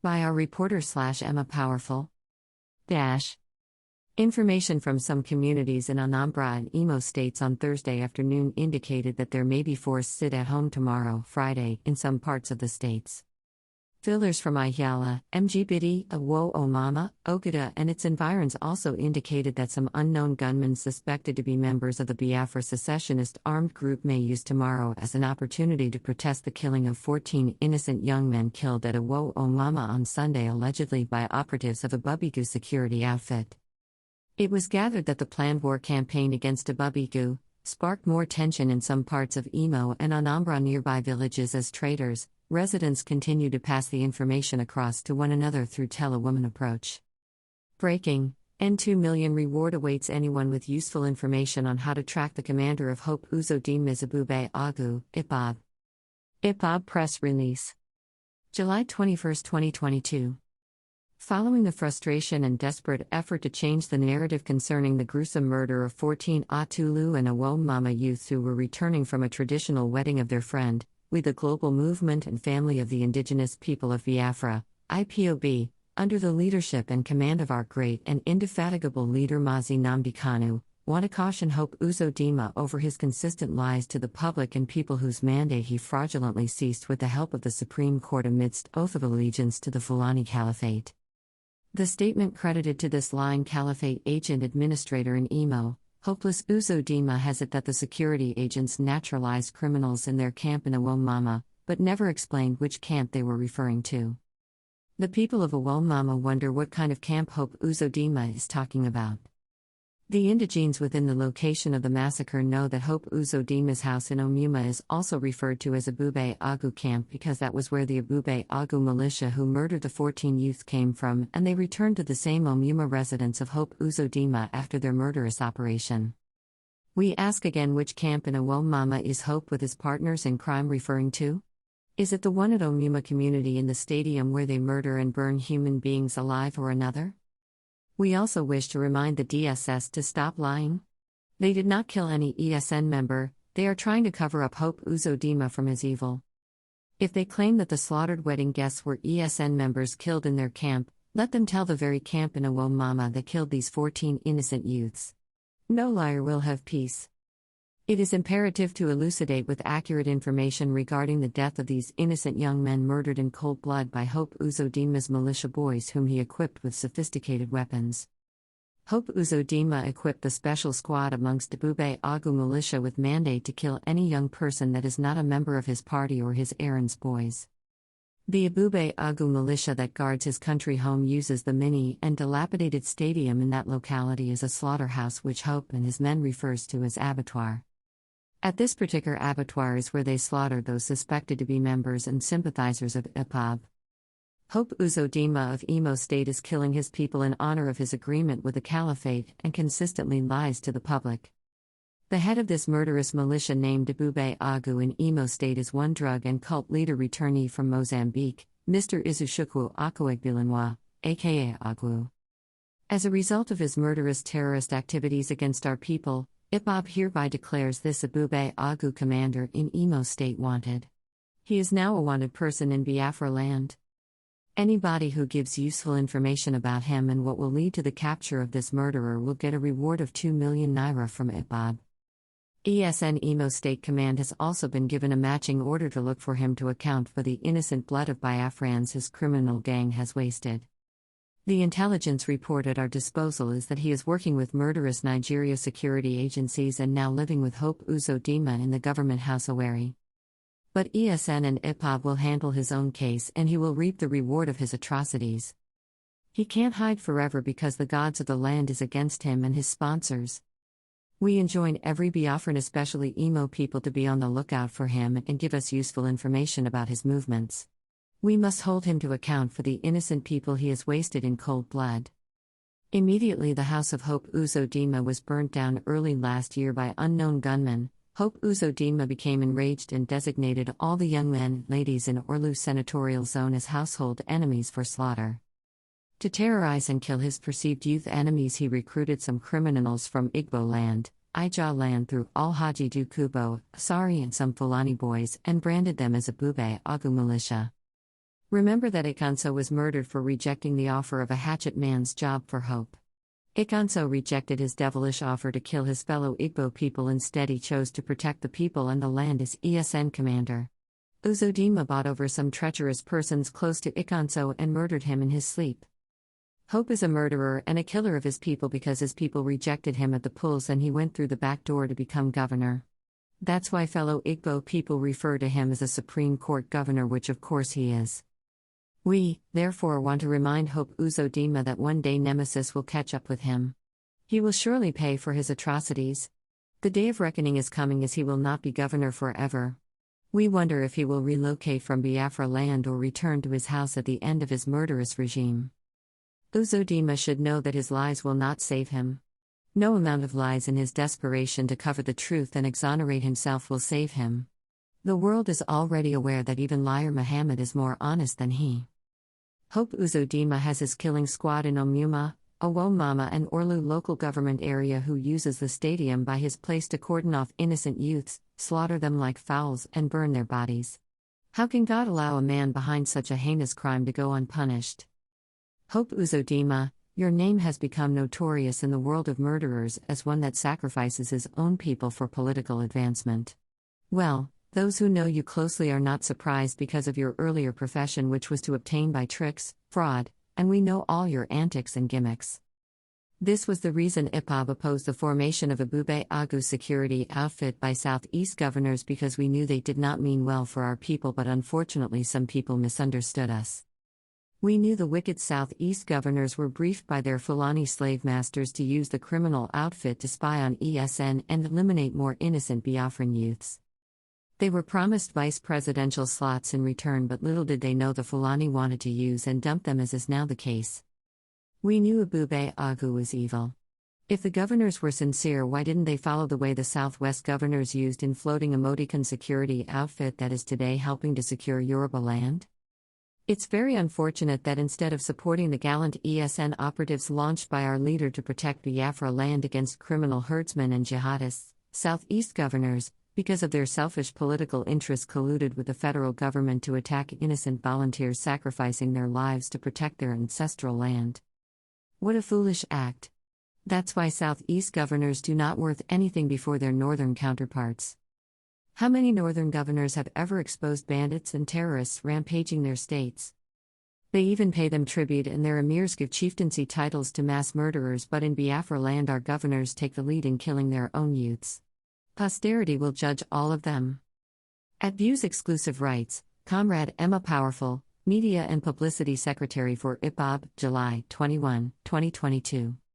By our reporter Emma Powerful. Information from some communities in Anambra and Imo states on Thursday afternoon indicated that there may be forced sit-at-home tomorrow, Friday, in some parts of the states. Fillers from Ihiala, Mgbidi, Awo Omama, Ogida and its environs also indicated that some unknown gunmen suspected to be members of the Biafra secessionist armed group may use tomorrow as an opportunity to protest the killing of 14 innocent young men killed at Awo Omama on Sunday allegedly by operatives of Ebubeagu security outfit. It was gathered that the planned war campaign against Ebubeagu sparked more tension in some parts of Imo and Anambra nearby villages as traders, residents continue to pass the information across to one another through tell-a-woman approach. Breaking, N2 million reward awaits anyone with useful information on how to track the commander of Hope Uzodinma's Ebubeagu, IPOB. IPOB press release. July 21, 2022. Following the frustration and desperate effort to change the narrative concerning the gruesome murder of 14 Atulu and Awo Mama youths who were returning from a traditional wedding of their friend, we the global movement and family of the indigenous people of Biafra, IPOB, under the leadership and command of our great and indefatigable leader Mazi Nnamdi Kanu, want to caution Hope Uzodinma over his consistent lies to the public and people whose mandate he fraudulently ceased with the help of the Supreme Court amidst oath of allegiance to the Fulani Caliphate. The statement credited to this lying Caliphate agent administrator in Imo, Hopeless Uzodinma, has it that the security agents naturalized criminals in their camp in Awo Mama, but never explained which camp they were referring to. The people of Awo Mama wonder what kind of camp Hope Uzodinma is talking about. The indigenes within the location of the massacre know that Hope Uzodinma's house in Omuma is also referred to as Ebubeagu camp because that was where the Ebubeagu militia who murdered the 14 youth came from, and they returned to the same Omuma residence of Hope Uzodinma after their murderous operation. We ask again, which camp in Awo Mama is Hope with his partners in crime referring to? Is it the one at Omuma community in the stadium where they murder and burn human beings alive, or another? We also wish to remind the DSS to stop lying. They did not kill any ESN member, they are trying to cover up Hope Uzodinma from his evil. If they claim that the slaughtered wedding guests were ESN members killed in their camp, let them tell the very camp in Awo Mama that killed these 14 innocent youths. No liar will have peace. It is imperative to elucidate with accurate information regarding the death of these innocent young men murdered in cold blood by Hope Uzodinma's militia boys whom he equipped with sophisticated weapons. Hope Uzodinma equipped the special squad amongst Ebubeagu militia with mandate to kill any young person that is not a member of his party or his errands boys. The Ebubeagu militia that guards his country home uses the mini and dilapidated stadium in that locality as a slaughterhouse which Hope and his men refers to as abattoir. At this particular abattoir is where they slaughter those suspected to be members and sympathizers of IPOB. Hope Uzodinma of Imo State is killing his people in honor of his agreement with the Caliphate and consistently lies to the public. The head of this murderous militia named Ebubeagu in Imo State is one drug and cult leader returnee from Mozambique, Mr. OsazuwaAkonedo, aka Agu. As a result of his murderous terrorist activities against our people, IPOB hereby declares this Ebubeagu commander in Imo State wanted. He is now a wanted person in Biafra land. Anybody who gives useful information about him and what will lead to the capture of this murderer will get a reward of 2 million naira from IPOB. ESN Imo State Command has also been given a matching order to look for him to account for the innocent blood of Biafrans his criminal gang has wasted. The intelligence report at our disposal is that he is working with murderous Nigeria security agencies and now living with Hope Uzodinma in the government house Owerri. But ESN and IPOB will handle his own case and he will reap the reward of his atrocities. He can't hide forever because the gods of the land is against him and his sponsors. We enjoin every Biafran, especially Imo people, to be on the lookout for him and give us useful information about his movements. We must hold him to account for the innocent people he has wasted in cold blood. Immediately the house of Hope Uzodinma was burnt down early last year by unknown gunmen. Hope Uzodinma became enraged and designated all the young men and ladies in Orlu senatorial zone as household enemies for slaughter. To terrorize and kill his perceived youth enemies, he recruited some criminals from Igbo land, Ija land through Alhaji Dukubo, Asari and some Fulani boys and branded them as Ebubeagu militia. Remember that Ikanso was murdered for rejecting the offer of a hatchet man's job for hope. Ikanso rejected his devilish offer to kill his fellow Igbo people. Instead, he chose to protect the people and the land as ESN commander. Uzodinma bought over some treacherous persons close to Ikanso and murdered him in his sleep. Hope is a murderer and a killer of his people because his people rejected him at the polls and he went through the back door to become governor. That's why fellow Igbo people refer to him as a Supreme Court governor, which of course he is. We, therefore, want to remind Hope Uzodinma that one day Nemesis will catch up with him. He will surely pay for his atrocities. The day of reckoning is coming, as he will not be governor forever. We wonder if he will relocate from Biafra land or return to his house at the end of his murderous regime. Uzodinma should know that his lies will not save him. No amount of lies in his desperation to cover the truth and exonerate himself will save him. The world is already aware that even liar Muhammad is more honest than he. Hope Uzodinma has his killing squad in Omuma, Awomama and Orlu local government area who uses the stadium by his place to cordon off innocent youths, slaughter them like fowls and burn their bodies. How can God allow a man behind such a heinous crime to go unpunished? Hope Uzodinma, your name has become notorious in the world of murderers as one that sacrifices his own people for political advancement. Well, those who know you closely are not surprised because of your earlier profession, which was to obtain by tricks, fraud, and we know all your antics and gimmicks. This was the reason IPOB opposed the formation of Ebubeagu security outfit by Southeast governors, because we knew they did not mean well for our people, but unfortunately some people misunderstood us. We knew the wicked Southeast governors were briefed by their Fulani slave masters to use the criminal outfit to spy on ESN and eliminate more innocent Biafran youths. They were promised vice presidential slots in return, but little did they know the Fulani wanted to use and dump them, as is now the case. We knew Ebubeagu was evil. If the governors were sincere, why didn't they follow the way the Southwest governors used in floating emoticon security outfit that is today helping to secure Yoruba land? It's very unfortunate that instead of supporting the gallant ESN operatives launched by our leader to protect Biafra land against criminal herdsmen and jihadists, Southeast governors, because of their selfish political interests, colluded with the federal government to attack innocent volunteers sacrificing their lives to protect their ancestral land. What a foolish act. That's why Southeast governors do not worth anything before their northern counterparts. How many northern governors have ever exposed bandits and terrorists rampaging their states? They even pay them tribute, and their emirs give chieftaincy titles to mass murderers, but in Biafra land our governors take the lead in killing their own youths. Posterity will judge all of them. At View's exclusive rights, Comrade Emma Powerful, Media and Publicity Secretary for IPOB, July 21, 2022.